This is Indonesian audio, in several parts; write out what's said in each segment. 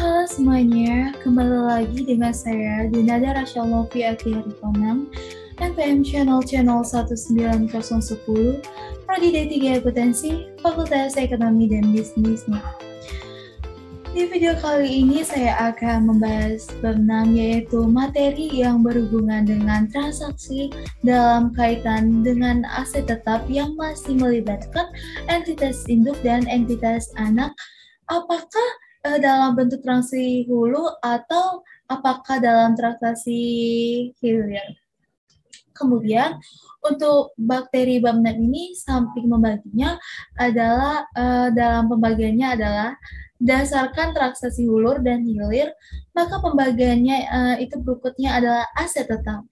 Halo semuanya, kembali lagi dengan saya Dinada Rasya Lofi Atiari Tonang, NPM Channel 19010, Prodi D3 Akuntansi, Fakultas Ekonomi dan Bisnis. Di video kali ini saya akan membahas bab 6, yaitu materi yang berhubungan dengan transaksi dalam kaitan dengan aset tetap yang masih melibatkan entitas induk dan entitas anak. Apakah dalam bentuk transaksi hulu atau apakah dalam transaksi hilir? Kemudian untuk bakteri bab 6 ini samping membaginya adalah dalam pembagiannya adalah dasarkan transaksi hulur dan hilir, maka pembagiannya itu berikutnya adalah aset tetap.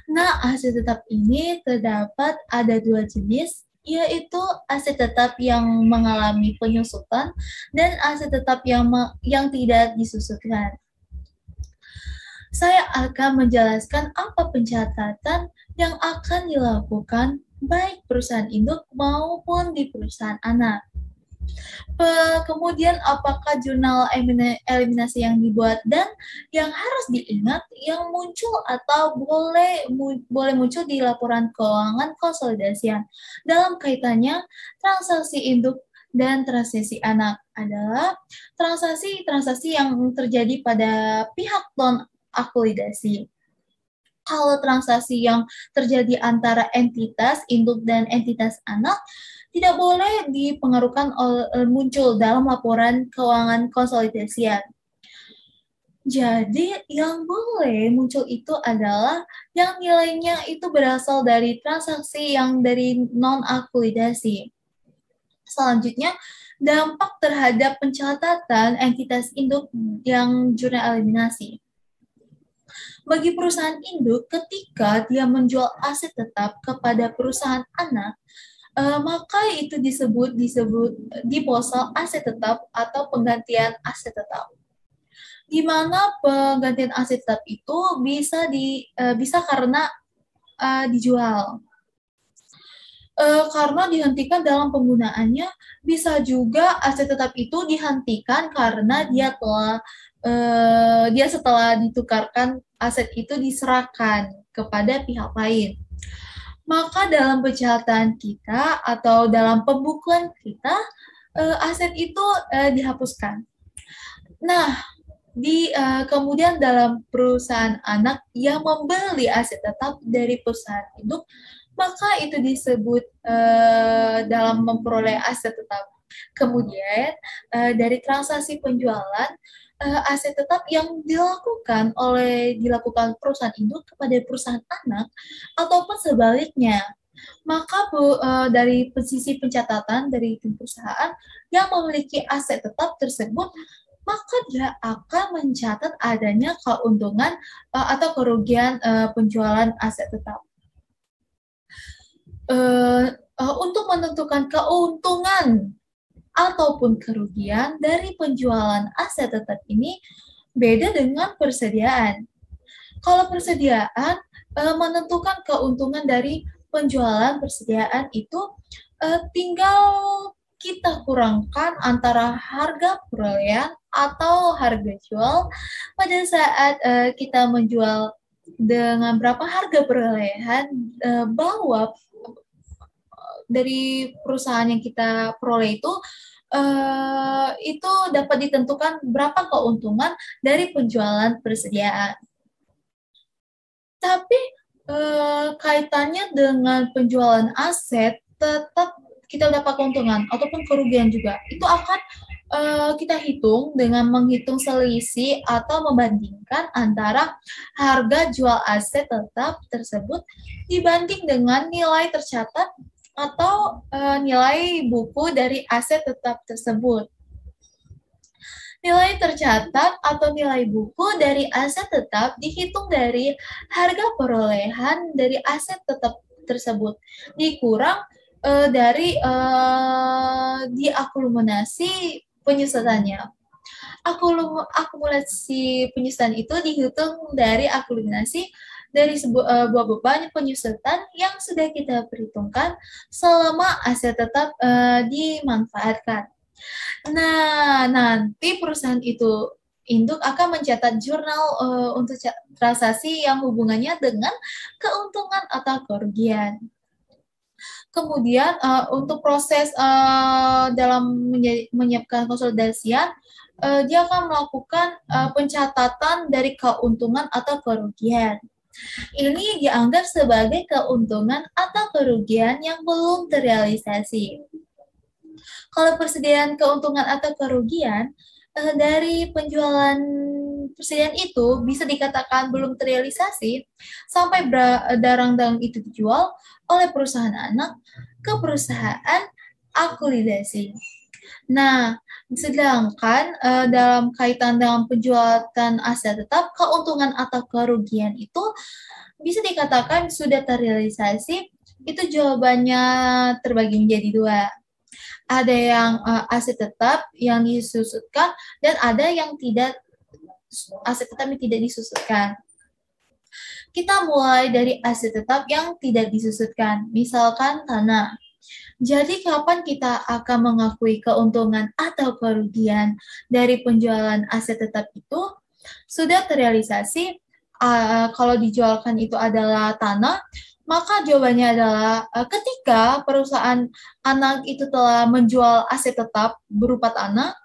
Nah, aset tetap ini terdapat ada dua jenis, yaitu aset tetap yang mengalami penyusutan dan aset tetap yang tidak disusutkan. Saya akan menjelaskan apa pencatatan yang akan dilakukan baik perusahaan induk maupun di perusahaan anak. Kemudian apakah jurnal eliminasi yang dibuat dan yang harus diingat yang muncul atau boleh muncul di laporan keuangan konsolidasian dalam kaitannya transaksi induk dan transaksi anak adalah transaksi yang terjadi pada pihak non akulidasi. Kalau transaksi yang terjadi antara entitas induk dan entitas anak tidak boleh dipengaruhkan muncul dalam laporan keuangan konsolidasian. Jadi yang boleh muncul itu adalah yang nilainya itu berasal dari transaksi yang dari non-akulidasi. Selanjutnya, dampak terhadap pencatatan entitas induk yang jurnal eliminasi. Bagi perusahaan induk, ketika dia menjual aset tetap kepada perusahaan anak, maka itu disebut disposal aset tetap atau penggantian aset tetap. Di mana penggantian aset tetap itu bisa karena dijual. Karena dihentikan dalam penggunaannya, bisa juga aset tetap itu dihentikan karena dia setelah ditukarkan aset itu diserahkan kepada pihak lain. Maka dalam pencatatan kita atau dalam pembukuan kita, aset itu dihapuskan. Nah, kemudian dalam perusahaan anak yang membeli aset tetap dari perusahaan induk, maka itu disebut dalam memperoleh aset tetap. Kemudian dari transaksi penjualan aset tetap yang dilakukan perusahaan induk kepada perusahaan anak ataupun sebaliknya. Maka dari sisi pencatatan dari perusahaan yang memiliki aset tetap tersebut, maka dia akan mencatat adanya keuntungan atau kerugian penjualan aset tetap. Untuk menentukan keuntungan ataupun kerugian dari penjualan aset tetap ini beda dengan persediaan. Kalau persediaan menentukan keuntungan dari penjualan persediaan itu tinggal kita kurangkan antara harga perolehan atau harga jual pada saat kita menjual dengan berapa harga perolehan, bahwa dari perusahaan yang kita peroleh itu dapat ditentukan berapa keuntungan dari penjualan persediaan. Tapi kaitannya dengan penjualan aset, tetap kita dapat keuntungan ataupun kerugian juga. Itu akan kita hitung dengan menghitung selisih atau membandingkan antara harga jual aset tetap tersebut dibanding dengan nilai tercatat atau nilai buku dari aset tetap tersebut. Nilai tercatat atau nilai buku dari aset tetap dihitung dari harga perolehan dari aset tetap tersebut, dikurang dari diakumulasi penyusutannya. Akumulasi penyusutan itu dihitung dari akumulasi dari sebuah beban penyusutan yang sudah kita perhitungkan selama aset tetap dimanfaatkan. Nah, nanti perusahaan itu induk akan mencatat jurnal untuk transaksi yang hubungannya dengan keuntungan atau kerugian. Kemudian untuk proses dalam menyiapkan konsolidasian, dia akan melakukan pencatatan dari keuntungan atau kerugian. Ini dianggap sebagai keuntungan atau kerugian yang belum terrealisasi. Kalau persediaan keuntungan atau kerugian dari penjualan persediaan itu bisa dikatakan belum terrealisasi sampai barang-barang itu dijual oleh perusahaan anak ke perusahaan akulidasi. Nah, sedangkan dalam kaitan dengan penjualan aset tetap, keuntungan atau kerugian itu bisa dikatakan sudah terrealisasi. Itu jawabannya terbagi menjadi dua. Ada yang aset tetap yang disusutkan dan ada yang tidak, aset tetap yang tidak disusutkan. Kita mulai dari aset tetap yang tidak disusutkan, misalkan tanah. Jadi kapan kita akan mengakui keuntungan atau kerugian dari penjualan aset tetap itu sudah terrealisasi? Kalau dijualkan itu adalah tanah, maka jawabannya adalah ketika perusahaan anak itu telah menjual aset tetap berupa tanah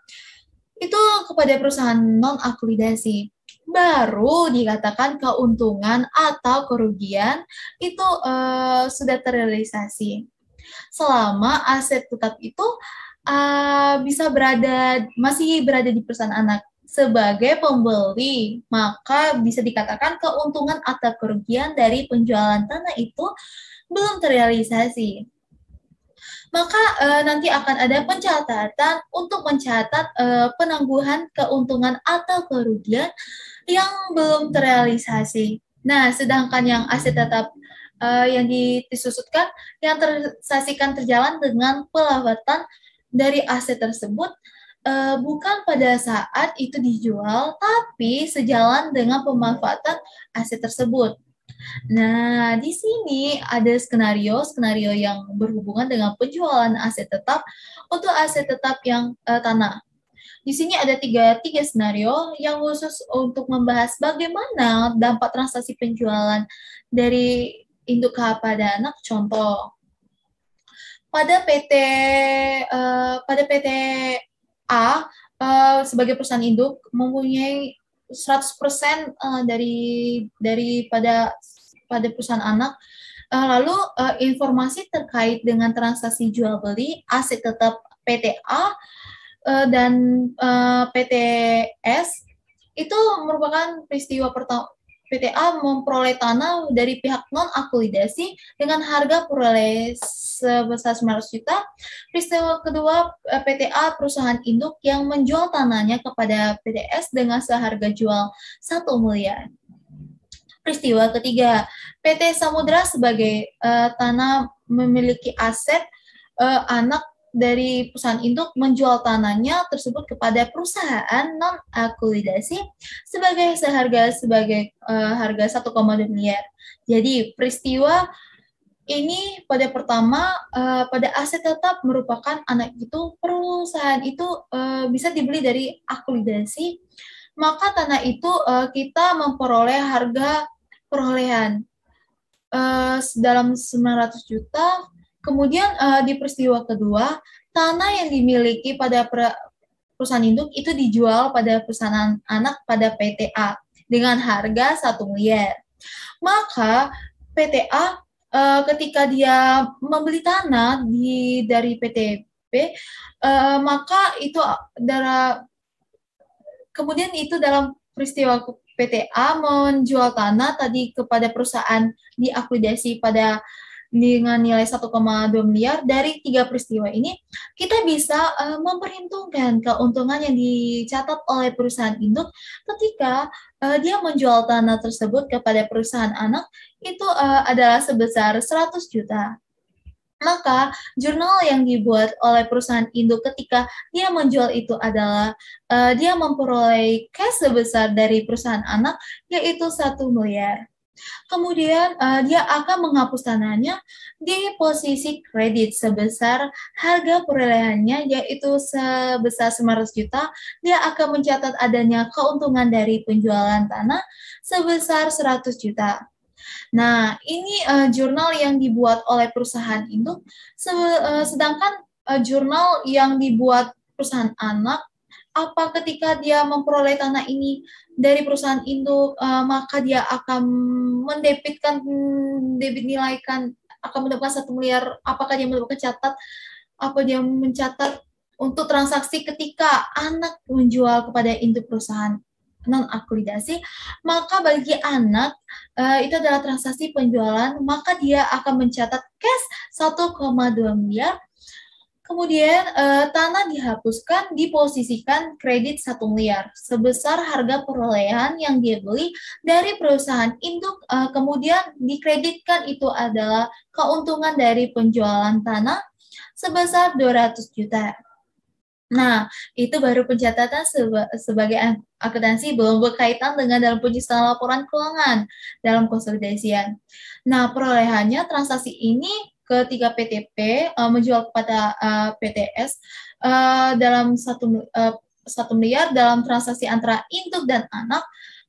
itu kepada perusahaan non-akulidasi. Baru dikatakan keuntungan atau kerugian itu sudah terrealisasi. Selama aset tetap itu masih berada di perusahaan anak sebagai pembeli, maka bisa dikatakan keuntungan atau kerugian dari penjualan tanah itu belum terrealisasi. Maka nanti akan ada pencatatan untuk mencatat penangguhan keuntungan atau kerugian yang belum terrealisasi. Nah, sedangkan yang aset tetap yang disusutkan yang tersaksikan terjalan dengan pelawatan dari aset tersebut bukan pada saat itu dijual, tapi sejalan dengan pemanfaatan aset tersebut. Nah, di sini ada skenario yang berhubungan dengan penjualan aset tetap untuk aset tetap yang tanah. Di sini ada tiga skenario yang khusus untuk membahas bagaimana dampak transaksi penjualan dari induk pada anak. Contoh, pada PT A sebagai perusahaan induk mempunyai 100% daripada perusahaan anak. Lalu informasi terkait dengan transaksi jual beli aset tetap PT A dan PTS itu merupakan peristiwa pertama. PTA memperoleh tanah dari pihak non-akulidasi dengan harga peroleh sebesar 900 juta. Peristiwa kedua, PTA perusahaan induk yang menjual tanahnya kepada PTS dengan seharga jual 1 miliar. Peristiwa ketiga, PT Samudra sebagai tanah memiliki aset anak dari perusahaan induk menjual tanahnya tersebut kepada perusahaan non-akulidasi sebagai harga 1,2 miliar. Jadi peristiwa ini pada pertama pada aset tetap merupakan anak itu perusahaan itu bisa dibeli dari akulidasi, maka tanah itu kita memperoleh harga perolehan dalam 900 juta. Kemudian di peristiwa kedua, tanah yang dimiliki pada perusahaan induk itu dijual pada perusahaan anak pada PTA dengan harga 1 miliar. Maka PTA ketika dia membeli tanah dari PTB, maka itu kemudian itu dalam peristiwa PTA menjual tanah tadi kepada perusahaan diakuisisi dengan nilai 1,2 miliar. Dari 3 peristiwa ini, kita bisa memperhitungkan keuntungan yang dicatat oleh perusahaan induk ketika dia menjual tanah tersebut kepada perusahaan anak itu adalah sebesar 100 juta. Maka jurnal yang dibuat oleh perusahaan induk ketika dia menjual itu adalah dia memperoleh cash sebesar dari perusahaan anak yaitu 1 miliar. Kemudian dia akan menghapus tanahnya di posisi kredit sebesar harga perolehannya yaitu sebesar 900 juta. Dia akan mencatat adanya keuntungan dari penjualan tanah sebesar 100 juta. Nah, ini jurnal yang dibuat oleh perusahaan induk, sedangkan jurnal yang dibuat perusahaan anak, apa ketika dia memperoleh tanah ini dari perusahaan induk, maka dia akan mendebitkan debit nilaikan akan mendapatkan 1 miliar. Apakah dia mendapatkan catat? Apa dia mencatat untuk transaksi ketika anak menjual kepada induk perusahaan non akulidasi, maka bagi anak itu adalah transaksi penjualan, maka dia akan mencatat cash 1,2 miliar. Kemudian tanah dihapuskan, diposisikan kredit 1 miliar sebesar harga perolehan yang dia beli dari perusahaan induk, kemudian dikreditkan itu adalah keuntungan dari penjualan tanah sebesar 200 juta. Nah, itu baru pencatatan sebagai akuntansi, belum berkaitan dengan dalam penyusunan laporan keuangan dalam konsolidasian. Nah, perolehannya transaksi ini ketika PTP menjual kepada PTS dalam 1 miliar dalam transaksi antara induk dan anak,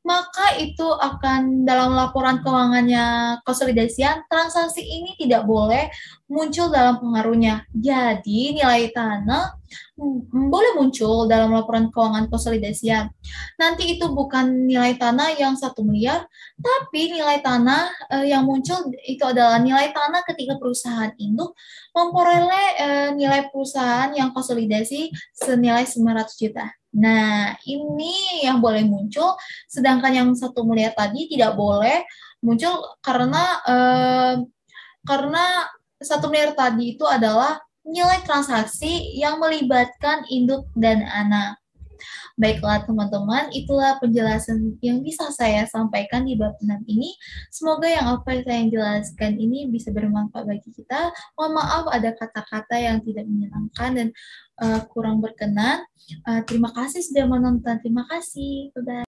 maka itu akan dalam laporan keuangannya konsolidasian, transaksi ini tidak boleh muncul dalam pengaruhnya. Jadi nilai tanah boleh muncul dalam laporan keuangan konsolidasian. Nanti itu bukan nilai tanah yang 1 miliar, tapi nilai tanah yang muncul itu adalah nilai tanah ketika perusahaan induk memperoleh nilai perusahaan yang konsolidasi senilai 900 juta. Nah, ini yang boleh muncul, sedangkan yang 1 miliar tadi tidak boleh muncul karena 1 miliar tadi itu adalah nilai transaksi yang melibatkan induk dan anak. Baiklah teman-teman, itulah penjelasan yang bisa saya sampaikan di bab 6 ini. Semoga yang apa yang saya jelaskan ini bisa bermanfaat bagi kita. Mohon maaf ada kata-kata yang tidak menyenangkan dan kurang berkenan. Terima kasih sudah menonton. Terima kasih. Bye-bye.